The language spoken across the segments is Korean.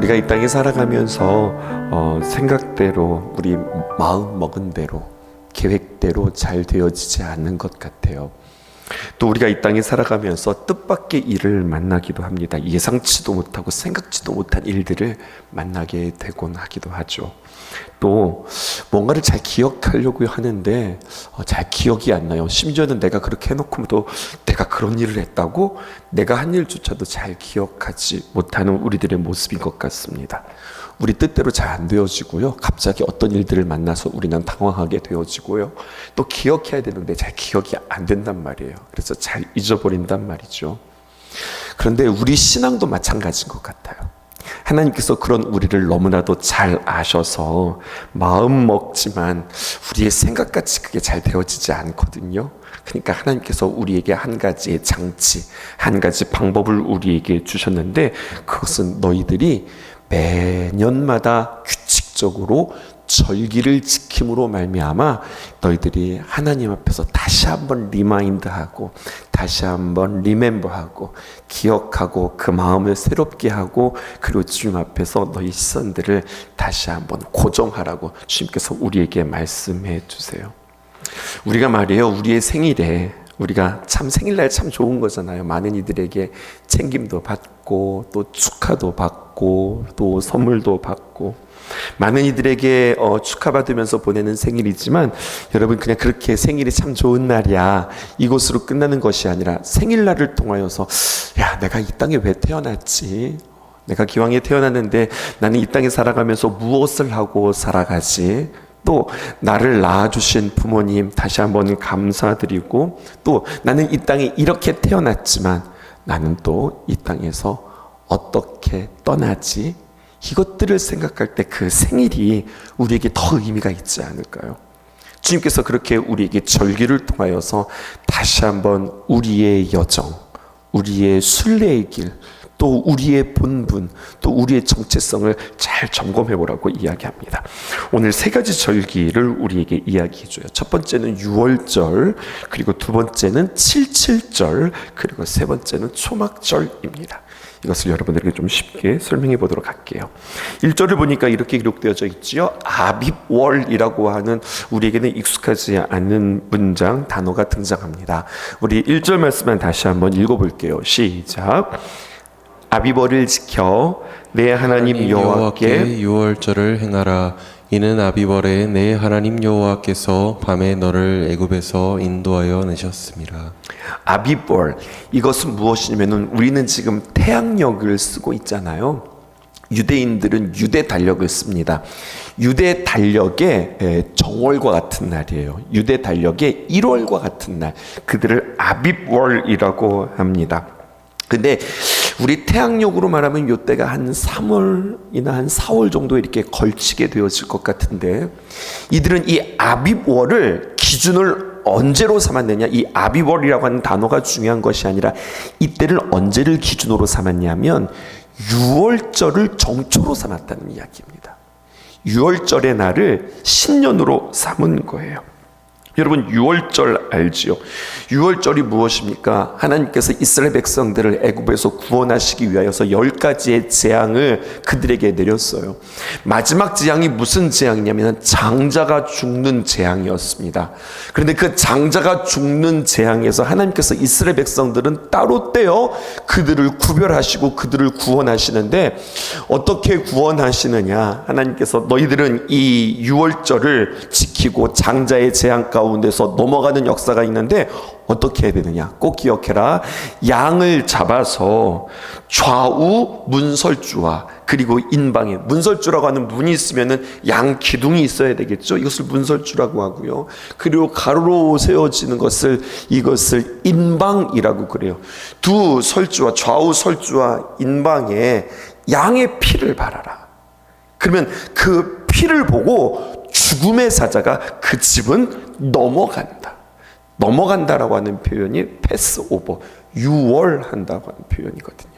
우리가 이 땅에 살아가면서 생각대로 우리 마음 먹은 대로 계획대로 잘 되어지지 않는 것 같아요. 또 우리가 이 땅에 살아가면서 뜻밖의 일을 만나기도 합니다. 예상치도 못하고 생각지도 못한 일들을 만나게 되곤 하기도 하죠. 또 뭔가를 잘 기억하려고 하는데 잘 기억이 안 나요. 심지어는 내가 그렇게 해놓고도 내가 그런 일을 했다고 내가 한 일조차도 잘 기억하지 못하는 우리들의 모습인 것 같습니다. 우리 뜻대로 잘 안 되어지고요. 갑자기 어떤 일들을 만나서 우리는 당황하게 되어지고요. 또 기억해야 되는데 잘 기억이 안 된단 말이에요. 그래서 잘 잊어버린단 말이죠. 그런데 우리 신앙도 마찬가지인 것 같아요. 하나님께서 그런 우리를 너무나도 잘 아셔서 마음 먹지만 우리의 생각같이 그게 잘 되어지지 않거든요. 그러니까 하나님께서 우리에게 한 가지의 장치, 한 가지 방법을 우리에게 주셨는데 그것은 너희들이 매년마다 규칙적으로 절기를 지킴으로 말미암아 너희들이 하나님 앞에서 다시 한번 리마인드하고 다시 한번 리멤버하고 기억하고 그 마음을 새롭게 하고 그리고 주님 앞에서 너희 시선들을 다시 한번 고정하라고 주님께서 우리에게 말씀해 주세요. 우리가 말이에요, 우리의 생일에 우리가 참 생일날 참 좋은 거잖아요. 많은 이들에게 챙김도 받고 또 축하도 받고 또 선물도 받고 많은 이들에게 축하받으면서 보내는 생일이지만 여러분 그냥 그렇게 생일이 참 좋은 날이야 이것으로 끝나는 것이 아니라 생일날을 통하여서 야 내가 이 땅에 왜 태어났지? 내가 기왕에 태어났는데 나는 이 땅에 살아가면서 무엇을 하고 살아가지? 또 나를 낳아주신 부모님 다시 한번 감사드리고 또 나는 이 땅에 이렇게 태어났지만 나는 또 이 땅에서 어떻게 떠나지? 이것들을 생각할 때 그 생일이 우리에게 더 의미가 있지 않을까요? 주님께서 그렇게 우리에게 절기를 통하여서 다시 한번 우리의 여정, 우리의 순례의 길, 또 우리의 본분, 또 우리의 정체성을 잘 점검해 보라고 이야기합니다. 오늘 세 가지 절기를 우리에게 이야기해 줘요. 첫 번째는 유월절, 그리고 두 번째는 칠칠절, 그리고 세 번째는 초막절입니다. 이것을 여러분들에게 좀 쉽게 설명해 보도록 할게요. 1절을 보니까 이렇게 기록되어져 있지요. 아빕월이라고 하는 우리에게는 익숙하지 않은 문장, 단어가 등장합니다. 우리 1절 말씀만 다시 한번 읽어볼게요. 시작. 아비벌을 지켜 내 하나님 여호와께 유월절을 행하라. 이는 아비벌에 내 하나님 여호와께서 밤에 너를 애굽에서 인도하여 내셨습니다. 아비벌, 이것은 무엇이냐면 우리는 지금 태양력을 쓰고 있잖아요. 유대인들은 유대 달력을 씁니다. 유대 달력의 정월과 같은 날이에요. 유대 달력의 1월과 같은 날, 그들을 아빕월이라고 합니다. 근데 우리 태양력으로 말하면 이때가 한 3월이나 한 4월 정도 이렇게 걸치게 되어질 것 같은데 이들은 이 아빕월을 기준을 언제로 삼았느냐, 이 아비월이라고 하는 단어가 중요한 것이 아니라 이때를 언제를 기준으로 삼았냐면 6월절을 정초로 삼았다는 이야기입니다. 6월절의 날을 신년으로 삼은 거예요. 여러분 6월절 알지요? 6월절이 무엇입니까? 하나님께서 이스라엘 백성들을 애굽에서 구원하시기 위하여서 10가지의 재앙을 그들에게 내렸어요. 마지막 재앙이 무슨 재앙이냐면 장자가 죽는 재앙이었습니다. 그런데 그 장자가 죽는 재앙에서 하나님께서 이스라엘 백성들은 따로 떼어 그들을 구별하시고 그들을 구원하시는데 어떻게 구원하시느냐? 하나님께서 너희들은 이 6월절을 지키고 장자의 재앙 가운데서 넘어가는 역사가 있는데 어떻게 해야 되느냐? 꼭 기억해라. 양을 잡아서 좌우 문설주와 그리고 인방에, 문설주라고 하는 문이 있으면은 양 기둥이 있어야 되겠죠. 이것을 문설주라고 하고요. 그리고 가로로 세워지는 것을 이것을 인방이라고 그래요. 두 설주와 좌우 설주와 인방에 양의 피를 바라라. 그러면 그 피를 보고 죽음의 사자가 그 집은 넘어간다. 넘어간다라고 하는 표현이 패스오버, 유월한다고 하는 표현이거든요.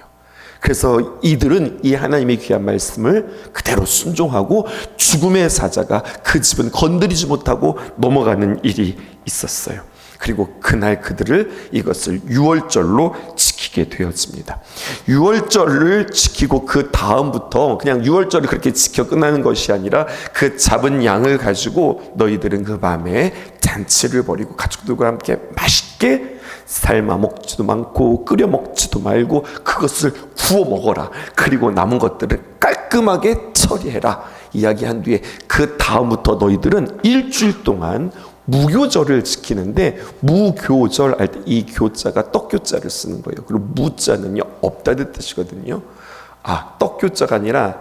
그래서 이들은 이 하나님의 귀한 말씀을 그대로 순종하고 죽음의 사자가 그 집은 건드리지 못하고 넘어가는 일이 있었어요. 그리고 그날 그들을 이것을 유월절로 지키게 지키게 되어집니다. 유월절을 지키고 그 다음부터 그냥 유월절을 그렇게 지켜 끝나는 것이 아니라 그 잡은 양을 가지고 너희들은 그 밤에 잔치를 벌이고 가족들과 함께 맛있게 삶아 먹지도 많고 끓여 먹지도 말고 그것을 구워 먹어라. 그리고 남은 것들을 깔끔하게 처리해라. 이야기한 뒤에 그 다음부터 너희들은 일주일 동안 무교절을 지키는데, 무교절 할 때 이 교자가 떡교자를 쓰는 거예요. 그리고 무자는요 없다는 뜻이거든요. 떡교자가 아니라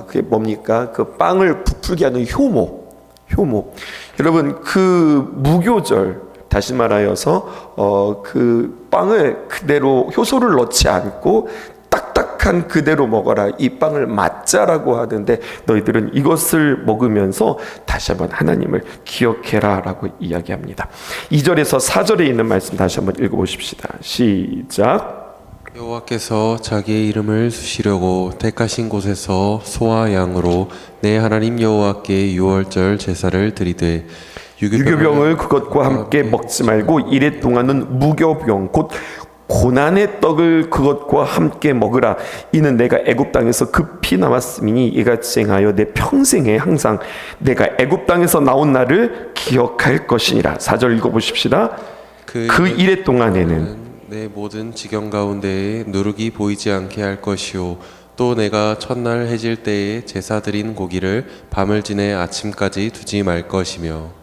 그게 뭡니까? 그 빵을 부풀게 하는 효모. 여러분, 그 무교절, 다시 말하여서 그 빵을 그대로 효소를 넣지 않고 딱딱한 그대로 먹어라. 이 빵을 맞자라고 하는데 너희들은 이것을 먹으면서 다시 한번 하나님을 기억해라 라고 이야기합니다. 2절에서 4절에 있는 말씀 다시 한번 읽어보십시다. 시작. 여호와께서 자기의 이름을 수시려고 택하신 곳에서 소와 양으로 내 하나님 여호와께 유월절 제사를 드리되 유교병을 그것과 함께 먹지 말고 이래 동안은 무교병 곧 고난의 떡을 그것과 함께 먹으라. 이는 내가 애굽 땅에서 급히 나왔음이니 이같이 행하여 내 평생에 항상 내가 애굽 땅에서 나온 날을 기억할 것이니라. 4절 읽어보십시다. 그 이래 동안에는 내 모든 지경 가운데에 누룩이 보이지 않게 할 것이요 또 내가 첫날 해질 때에 제사 드린 고기를 밤을 지내 아침까지 두지 말 것이며.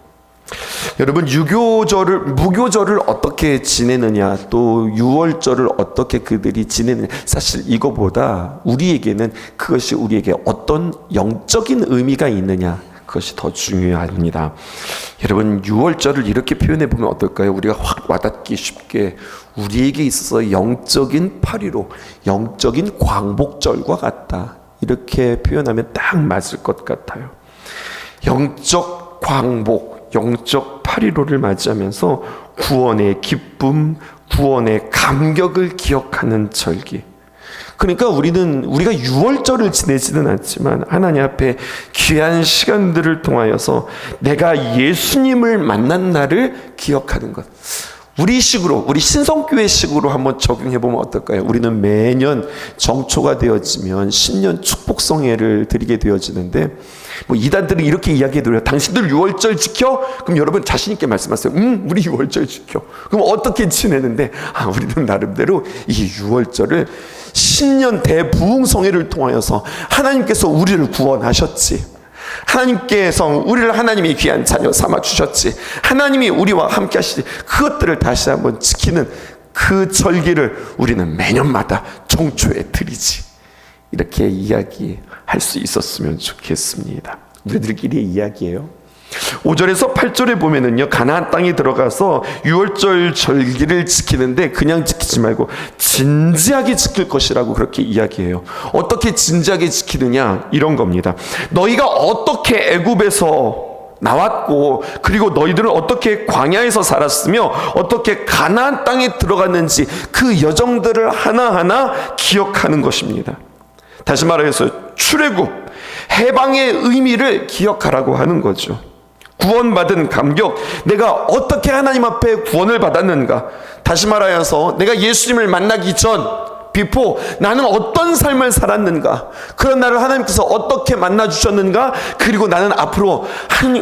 여러분, 무교절을 어떻게 지내느냐, 또 유월절을 어떻게 그들이 지내느냐, 사실 이거보다 우리에게는 그것이 우리에게 어떤 영적인 의미가 있느냐, 그것이 더 중요합니다. 여러분, 유월절을 이렇게 표현해 보면 어떨까요? 우리가 확 와닿기 쉽게 우리에게 있어서 영적인 8.15, 영적인 광복절과 같다, 이렇게 표현하면 딱 맞을 것 같아요. 영적 광복, 영적 8.15를 맞이하면서 구원의 기쁨, 구원의 감격을 기억하는 절기. 그러니까 우리가 유월절을 지내지는 않지만 하나님 앞에 귀한 시간들을 통하여서 내가 예수님을 만난 날을 기억하는 것. 우리 신성교회식으로 한번 적용해 보면 어떨까요? 우리는 매년 정초가 되어지면 신년 축복성회를 드리게 되어지는데, 이단들은 이렇게 이야기해드려요. 당신들 유월절 지켜? 그럼 여러분 자신 있게 말씀하세요. 우리 유월절 지켜. 그럼 어떻게 지내는데? 우리는 나름대로 이 유월절을 신년 대부흥성회를 통하여서 하나님께서 우리를 구원하셨지, 하나님께서 우리를 하나님의 귀한 자녀 삼아 주셨지, 하나님이 우리와 함께 하시지, 그것들을 다시 한번 지키는 그 절기를 우리는 매년마다 정초에 드리지. 이렇게 이야기할 수 있었으면 좋겠습니다. 우리들끼리 이야기예요. 5절에서 8절에 보면은요, 가나안 땅에 들어가서 유월절 절기를 지키는데 그냥 지키지 말고 진지하게 지킬 것이라고 그렇게 이야기해요. 어떻게 진지하게 지키느냐, 이런 겁니다. 너희가 어떻게 애굽에서 나왔고, 그리고 너희들은 어떻게 광야에서 살았으며 어떻게 가나안 땅에 들어갔는지 그 여정들을 하나하나 기억하는 것입니다. 다시 말해서 출애굽, 해방의 의미를 기억하라고 하는 거죠. 구원받은 감격, 내가 어떻게 하나님 앞에 구원을 받았는가, 다시 말하여서 내가 예수님을 만나기 전 비포 나는 어떤 삶을 살았는가, 그런 나를 하나님께서 어떻게 만나 주셨는가, 그리고 나는 앞으로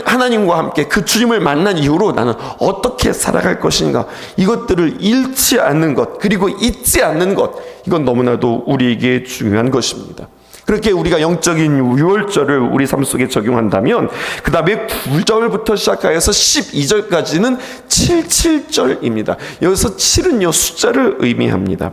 하나님과 함께 그 주님을 만난 이후로 나는 어떻게 살아갈 것인가, 이것들을 잃지 않는 것, 그리고 잊지 않는 것, 이건 너무나도 우리에게 중요한 것입니다. 그렇게 우리가 영적인 유월절을 우리 삶 속에 적용한다면 그 다음에 9절부터 시작하여서 12절까지는 77절입니다. 여기서 7은요 숫자를 의미합니다.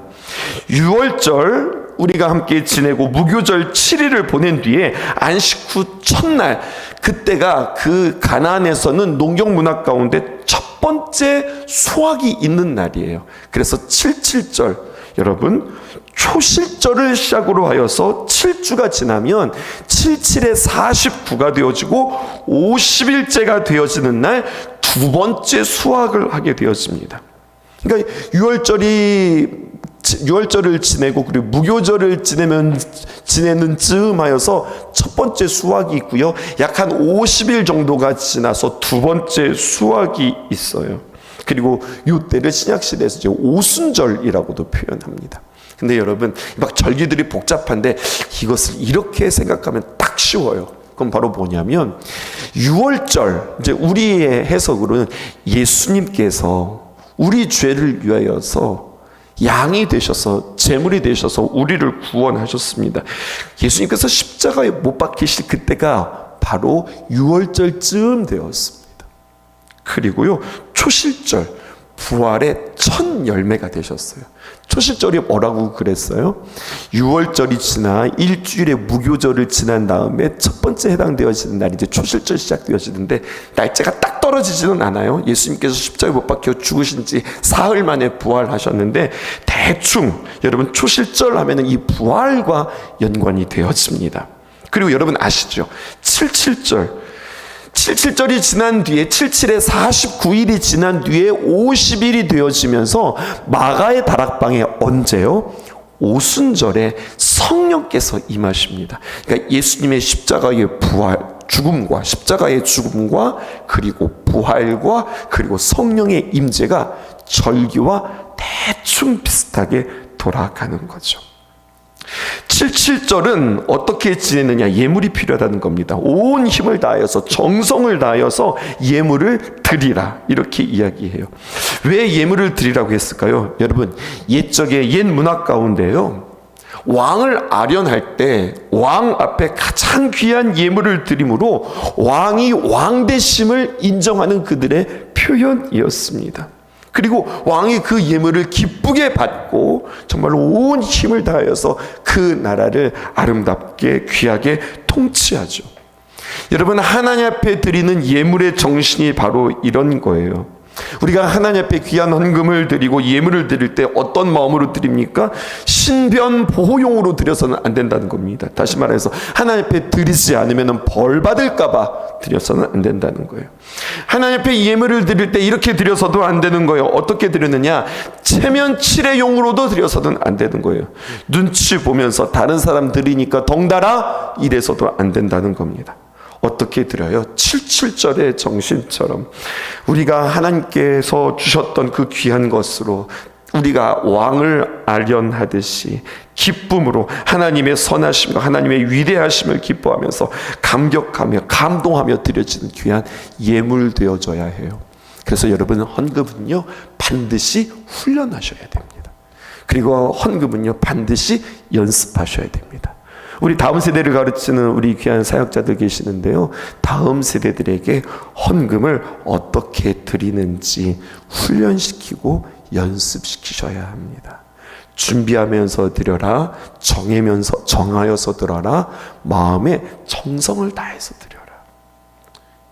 유월절 우리가 함께 지내고 무교절 7일을 보낸 뒤에 안식 후 첫날, 그때가 그 가나안에서는 농경 문화 가운데 첫 번째 수확이 있는 날이에요. 그래서 77절, 여러분 초실절을 시작으로 하여서 7주가 지나면 77에 49가 되어지고 50일째가 되어지는 날 두 번째 수확을 하게 되었습니다. 그러니까 유월절을 지내고 그리고 무교절을 지내는 즈음하여서 첫 번째 수확이 있고요, 약 한 50일 정도가 지나서 두 번째 수확이 있어요. 그리고 이때를 신약시대에서 이제 오순절이라고도 표현합니다. 근데 여러분, 막 절기들이 복잡한데 이것을 이렇게 생각하면 딱 쉬워요. 그건 바로 뭐냐면 6월절, 이제 우리의 해석으로는 예수님께서 우리 죄를 위하여서 양이 되셔서 제물이 되셔서 우리를 구원하셨습니다. 예수님께서 십자가에 못 박히실 그때가 바로 6월절쯤 되었습니다. 그리고요, 초실절, 부활의 첫 열매가 되셨어요. 초실절이 뭐라고 그랬어요? 6월절이 지나 일주일의 무교절을 지난 다음에 첫 번째 해당되어지는 날이 이제 초실절 시작되어지는데, 날짜가 딱 떨어지지는 않아요. 예수님께서 십자가에 못 박혀 죽으신 지 사흘 만에 부활하셨는데, 대충 여러분 초실절 하면은 이 부활과 연관이 되어집니다. 그리고 여러분 아시죠? 77절이 지난 뒤에, 77에 49일이 지난 뒤에 50일이 되어지면서 마가의 다락방에 언제요? 오순절에 성령께서 임하십니다. 그러니까 예수님의 십자가의 십자가의 죽음과 그리고 부활과 그리고 성령의 임재가 절기와 대충 비슷하게 돌아가는 거죠. 77절은 어떻게 지내느냐? 예물이 필요하다는 겁니다. 온 힘을 다하여서, 정성을 다하여서 예물을 드리라, 이렇게 이야기해요. 왜 예물을 드리라고 했을까요? 여러분, 옛적의 옛 문화 가운데요, 왕을 아련할 때 왕 앞에 가장 귀한 예물을 드림으로 왕이 왕되심을 인정하는 그들의 표현이었습니다. 그리고 왕이 그 예물을 기쁘게 받고 정말로 온 힘을 다하여서 그 나라를 아름답게 귀하게 통치하죠. 여러분, 하나님 앞에 드리는 예물의 정신이 바로 이런 거예요. 우리가 하나님 앞에 귀한 헌금을 드리고 예물을 드릴 때 어떤 마음으로 드립니까? 신변 보호용으로 드려서는 안 된다는 겁니다. 다시 말해서 하나님 앞에 드리지 않으면 벌 받을까 봐 드려서는 안 된다는 거예요. 하나님 앞에 예물을 드릴 때 이렇게 드려서도 안 되는 거예요. 어떻게 드리느냐? 체면 칠해용으로도 드려서는 안 되는 거예요. 눈치 보면서 다른 사람 드리니까 덩달아 이래서도 안 된다는 겁니다. 어떻게 드려요? 77절의 정신처럼 우리가 하나님께서 주셨던 그 귀한 것으로 우리가 왕을 아련하듯이 기쁨으로 하나님의 선하심과 하나님의 위대하심을 기뻐하면서 감격하며 감동하며 드려지는 귀한 예물 되어져야 해요. 그래서 여러분, 헌금은요 반드시 훈련하셔야 됩니다. 그리고 헌금은요 반드시 연습하셔야 됩니다. 우리 다음 세대를 가르치는 우리 귀한 사역자들 계시는데요, 다음 세대들에게 헌금을 어떻게 드리는지 훈련시키고 연습시키셔야 합니다. 준비하면서 드려라, 정하여서 드려라, 마음에 정성을 다해서 드려라.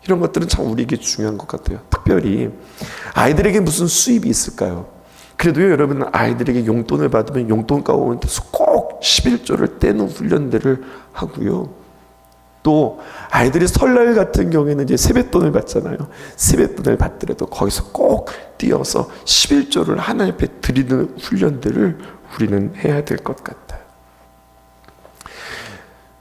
이런 것들은 참 우리에게 중요한 것 같아요. 특별히 아이들에게 무슨 수입이 있을까요? 그래도요, 여러분, 아이들에게 용돈을 받으면 용돈 가운데서 꼭 11조를 떼는 훈련들을 하고요. 또 아이들이 설날 같은 경우에는 이제 세뱃돈을 받잖아요. 세뱃돈을 받더라도 거기서 꼭 띄어서 11조를 하나님 앞에 드리는 훈련들을 우리는 해야 될 것 같아요.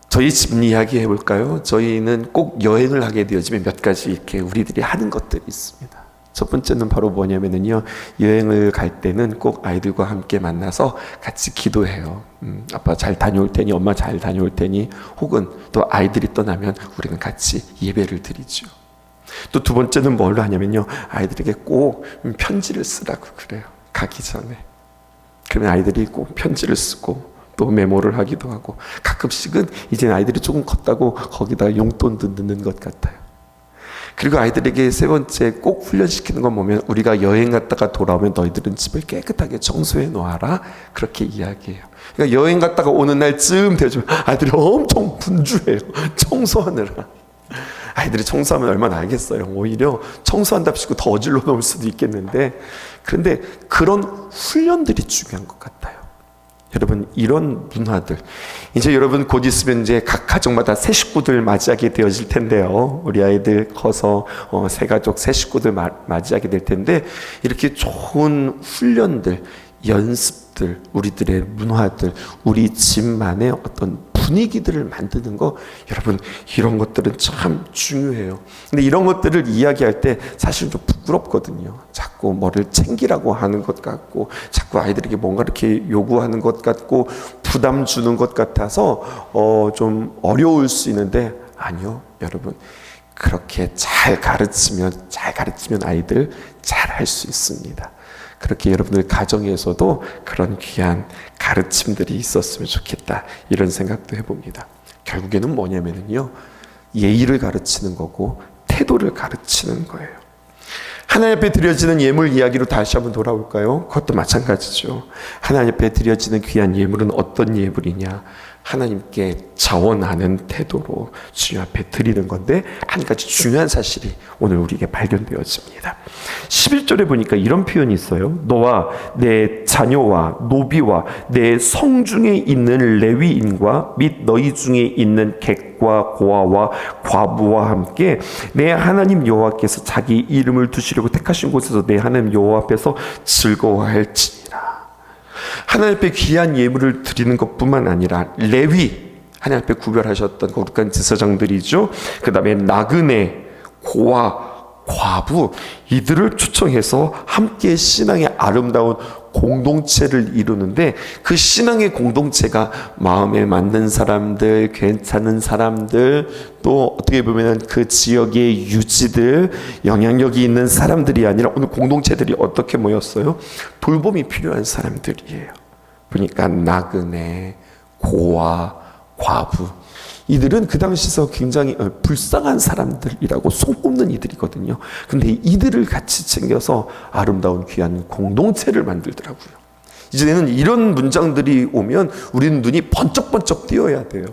저희 집 이야기 해볼까요? 저희는 꼭 여행을 하게 되어지면 몇 가지 이렇게 우리들이 하는 것들이 있습니다. 첫 번째는 바로 뭐냐면요, 여행을 갈 때는 꼭 아이들과 함께 만나서 같이 기도해요. 아빠 잘 다녀올 테니, 엄마 잘 다녀올 테니, 혹은 또 아이들이 떠나면 우리는 같이 예배를 드리죠. 또 두 번째는 뭘로 하냐면요, 아이들에게 꼭 편지를 쓰라고 그래요. 가기 전에. 그러면 아이들이 꼭 편지를 쓰고 또 메모를 하기도 하고, 가끔씩은 이제 아이들이 조금 컸다고 거기다 용돈도 넣는 것 같아요. 그리고 아이들에게 세 번째 꼭 훈련시키는 건 뭐냐면, 우리가 여행 갔다가 돌아오면 너희들은 집을 깨끗하게 청소해 놓아라, 그렇게 이야기해요. 그러니까 여행 갔다가 오는 날쯤 되어지면 아이들이 엄청 분주해요. 청소하느라. 아이들이 청소하면 얼마나 알겠어요. 오히려 청소한답시고 더 어질러 놓을 수도 있겠는데, 그런데 그런 훈련들이 중요한 것 같아요. 여러분, 이런 문화들, 이제 여러분 곧 있으면 이제 각 가정마다 새 식구들 맞이하게 되어질 텐데요. 우리 아이들 커서 새 가족, 새 식구들 맞이하게 될 텐데, 이렇게 좋은 훈련들, 연습들, 우리들의 문화들, 우리 집만의 어떤 분위기들을 만드는 거, 여러분 이런 것들은 참 중요해요. 근데 이런 것들을 이야기할 때 사실 좀 부끄럽거든요. 자꾸 뭐를 챙기라고 하는 것 같고, 자꾸 아이들에게 뭔가 이렇게 요구하는 것 같고, 부담 주는 것 같아서 좀 어려울 수 있는데, 아니요, 여러분. 그렇게 잘 가르치면 아이들 잘 할 수 있습니다. 그렇게 여러분들 가정에서도 그런 귀한 가르침들이 있었으면 좋겠다, 이런 생각도 해봅니다. 결국에는 뭐냐면요, 예의를 가르치는 거고 태도를 가르치는 거예요. 하나님 앞에 드려지는 예물 이야기로 다시 한번 돌아올까요? 그것도 마찬가지죠. 하나님 앞에 드려지는 귀한 예물은 어떤 예물이냐? 하나님께 자원하는 태도로 주님 앞에 드리는 건데, 한 가지 중요한 사실이 오늘 우리에게 발견되어집니다. 11절에 보니까 이런 표현이 있어요. 너와 내 자녀와 노비와 내 성중에 있는 레위인과 및 너희 중에 있는 객과 고아와 과부와 함께 내 하나님 여호와께서 자기 이름을 두시려고 택하신 곳에서 내 하나님 여호와 앞에서 즐거워할지니라. 하나님 앞에 귀한 예물을 드리는 것뿐만 아니라 레위, 하나님 앞에 구별하셨던 거룩한 제사장들이죠. 그 다음에 나그네, 고아, 과부, 이들을 초청해서 함께 신앙의 아름다운 공동체를 이루는데, 그 신앙의 공동체가 마음에 맞는 사람들, 괜찮은 사람들, 또 어떻게 보면 그 지역의 유지들, 영향력이 있는 사람들이 아니라 오늘 공동체들이 어떻게 모였어요? 돌봄이 필요한 사람들이에요. 보니까 나그네, 고아, 과부, 이들은 그 당시에서 굉장히 불쌍한 사람들이라고 소문난 이들이거든요. 근데 이들을 같이 챙겨서 아름다운 귀한 공동체를 만들더라고요. 이제는 이런 문장들이 오면 우리는 눈이 번쩍번쩍 띄어야 돼요.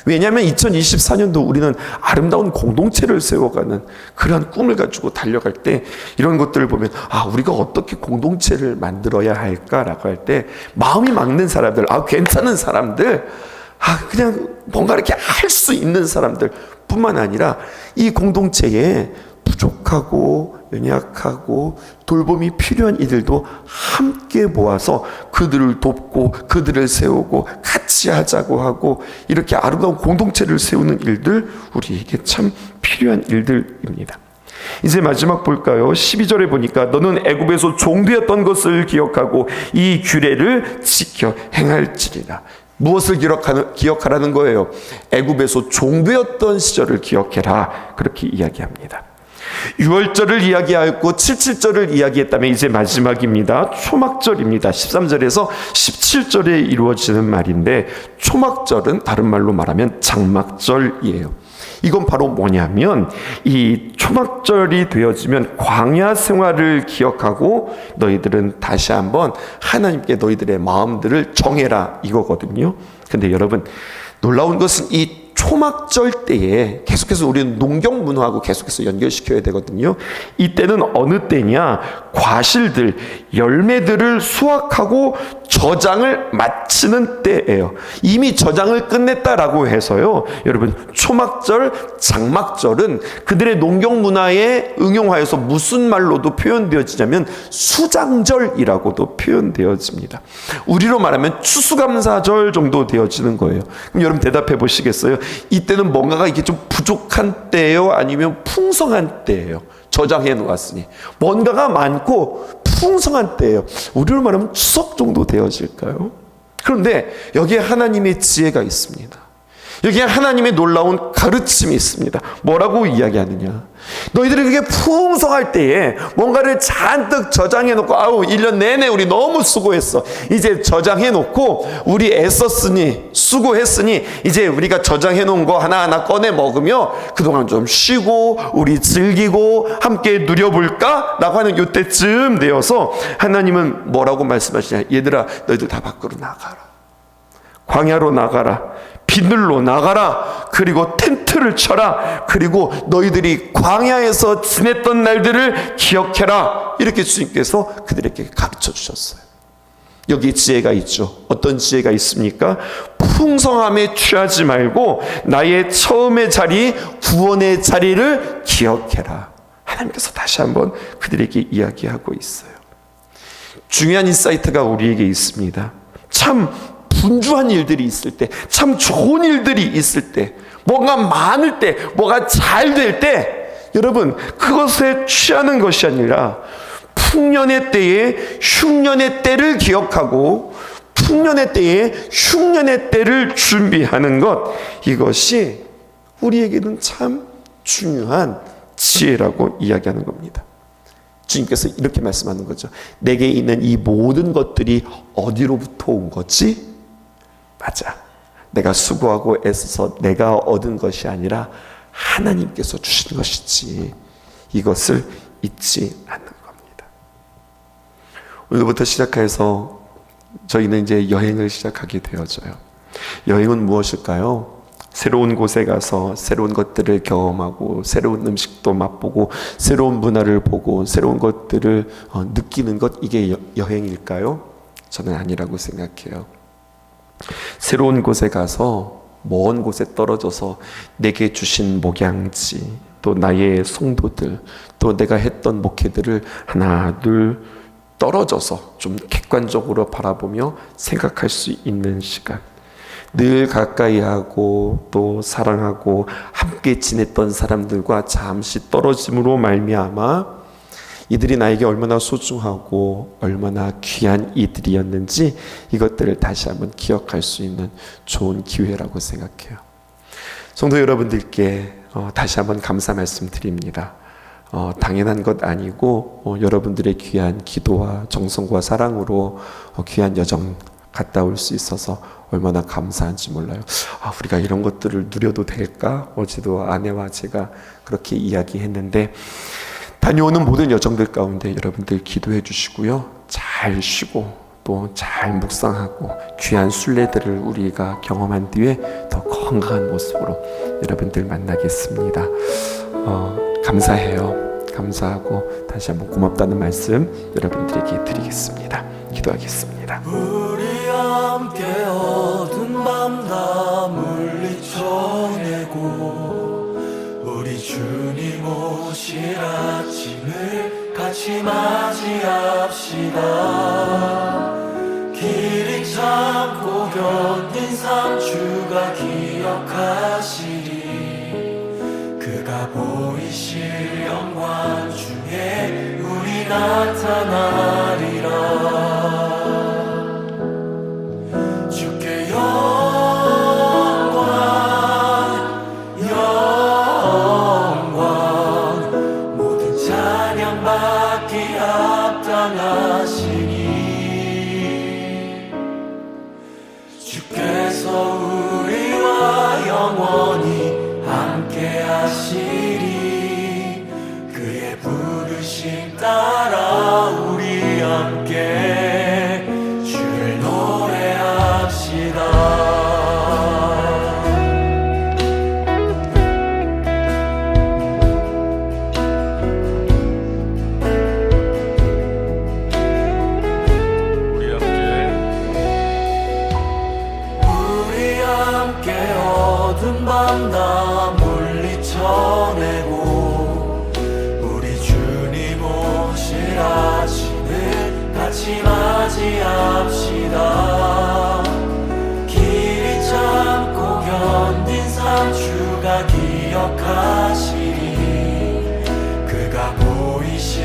왜냐하면 2024년도 우리는 아름다운 공동체를 세워가는 그러한 꿈을 가지고 달려갈 때, 이런 것들을 보면 우리가 어떻게 공동체를 만들어야 할까라고 할 때, 마음이 맞는 사람들, 괜찮은 사람들, 그냥 뭔가 이렇게 할 수 있는 사람들 뿐만 아니라 이 공동체에 부족하고 연약하고 돌봄이 필요한 이들도 함께 모아서 그들을 돕고 그들을 세우고 같이 하자고 하고, 이렇게 아름다운 공동체를 세우는 일들, 우리에게 참 필요한 일들입니다. 이제 마지막 볼까요? 12절에 보니까 너는 애굽에서 종되었던 것을 기억하고 이 규례를 지켜 행할지니라. 무엇을 기억하라는 거예요? 애굽에서 종되었던 시절을 기억해라, 그렇게 이야기합니다. 6월절을 이야기하였고 77절을 이야기했다면 이제 마지막입니다. 초막절입니다. 13절에서 17절에 이루어지는 말인데, 초막절은 다른 말로 말하면 장막절이에요. 이건 바로 뭐냐면, 이 초막절이 되어지면 광야 생활을 기억하고 너희들은 다시 한번 하나님께 너희들의 마음들을 정해라, 이거거든요. 근데 여러분, 놀라운 것은 이 초막절 때에 계속해서 우리는 농경 문화하고 계속해서 연결시켜야 되거든요. 이때는 어느 때냐? 과실들, 열매들을 수확하고 저장을 마치는 때예요. 이미 저장을 끝냈다라고 해서요, 여러분, 초막절, 장막절은 그들의 농경 문화에 응용하여서 무슨 말로도 표현되어지냐면 수장절이라고도 표현되어집니다. 우리로 말하면 추수감사절 정도 되어지는 거예요. 그럼 여러분 대답해 보시겠어요? 이때는 뭔가가 이게 좀 부족한 때예요? 아니면 풍성한 때예요? 저장해 놓았으니 뭔가가 많고 풍성한 때예요. 우리로 말하면 추석 정도 되어질까요? 그런데 여기에 하나님의 지혜가 있습니다. 여기에 하나님의 놀라운 가르침이 있습니다. 뭐라고 이야기하느냐? 너희들이 그게 풍성할 때에 뭔가를 잔뜩 저장해놓고 1년 내내 우리 너무 수고했어. 이제 저장해놓고 우리 애썼으니 수고했으니 이제 우리가 저장해놓은 거 하나하나 꺼내 먹으며 그동안 좀 쉬고 우리 즐기고 함께 누려볼까? 라고 하는 이때쯤 되어서 하나님은 뭐라고 말씀하시냐? 얘들아, 너희들 다 밖으로 나가라. 광야로 나가라. 비늘로 나가라. 그리고 텐트를 쳐라. 그리고 너희들이 광야에서 지냈던 날들을 기억해라. 이렇게 주님께서 그들에게 가르쳐 주셨어요. 여기 지혜가 있죠. 어떤 지혜가 있습니까? 풍성함에 취하지 말고 나의 처음의 자리, 구원의 자리를 기억해라. 하나님께서 다시 한번 그들에게 이야기하고 있어요. 중요한 인사이트가 우리에게 있습니다. 참 분주한 일들이 있을 때, 참 좋은 일들이 있을 때, 뭐가 많을 때, 뭐가 잘 될 때, 여러분 그것에 취하는 것이 아니라 풍년의 때에 흉년의 때를 기억하고 풍년의 때에 흉년의 때를 준비하는 것, 이것이 우리에게는 참 중요한 지혜라고 이야기하는 겁니다. 주님께서 이렇게 말씀하는 거죠. 내게 있는 이 모든 것들이 어디로부터 온 거지? 맞아. 내가 수고하고 애써서 내가 얻은 것이 아니라 하나님께서 주신 것이지. 이것을 잊지 않는 겁니다. 오늘부터 시작해서 저희는 이제 여행을 시작하게 되어져요. 여행은 무엇일까요? 새로운 곳에 가서 새로운 것들을 경험하고 새로운 음식도 맛보고 새로운 문화를 보고 새로운 것들을 느끼는 것, 이게 여행일까요? 저는 아니라고 생각해요. 새로운 곳에 가서 먼 곳에 떨어져서 내게 주신 목양지, 또 나의 성도들, 또 내가 했던 목회들을 하나 둘 떨어져서 좀 객관적으로 바라보며 생각할 수 있는 시간, 늘 가까이 하고 또 사랑하고 함께 지냈던 사람들과 잠시 떨어짐으로 말미암아 이들이 나에게 얼마나 소중하고 얼마나 귀한 이들이었는지 이것들을 다시 한번 기억할 수 있는 좋은 기회라고 생각해요. 성도 여러분들께 다시 한번 감사 말씀드립니다. 당연한 것 아니고 여러분들의 귀한 기도와 정성과 사랑으로 귀한 여정 갔다 올 수 있어서 얼마나 감사한지 몰라요. 우리가 이런 것들을 누려도 될까? 어제도 아내와 제가 그렇게 이야기했는데, 다녀오는 모든 여정들 가운데 여러분들 기도해 주시고요. 잘 쉬고 또 잘 묵상하고 귀한 순례들을 우리가 경험한 뒤에 더 건강한 모습으로 여러분들 만나겠습니다. 감사해요. 감사하고 다시 한번 고맙다는 말씀 여러분들에게 드리겠습니다. 기도하겠습니다. 우리 함께 어두운 밤 다 물리쳐내고 우리 주님 오실 아침을 같이 맞이합시다. 길이 참고 견딘 상주가 기억하시리. 그가 보이실 영광 중에 우리 나타나리라. 주께 영광 모든 찬양 받기 합당하시니 주께서 우리와 영원히 함께 하시리. 그의 부르심 따라 우리 함께 주를 노래합시다. 우리 함께 어두운 밤 다 물리쳐내고 우리 주님 오실 아침을 같이 맞이합시다. 길이 참고 견딘 상주가 기억하시리. 그가 보이실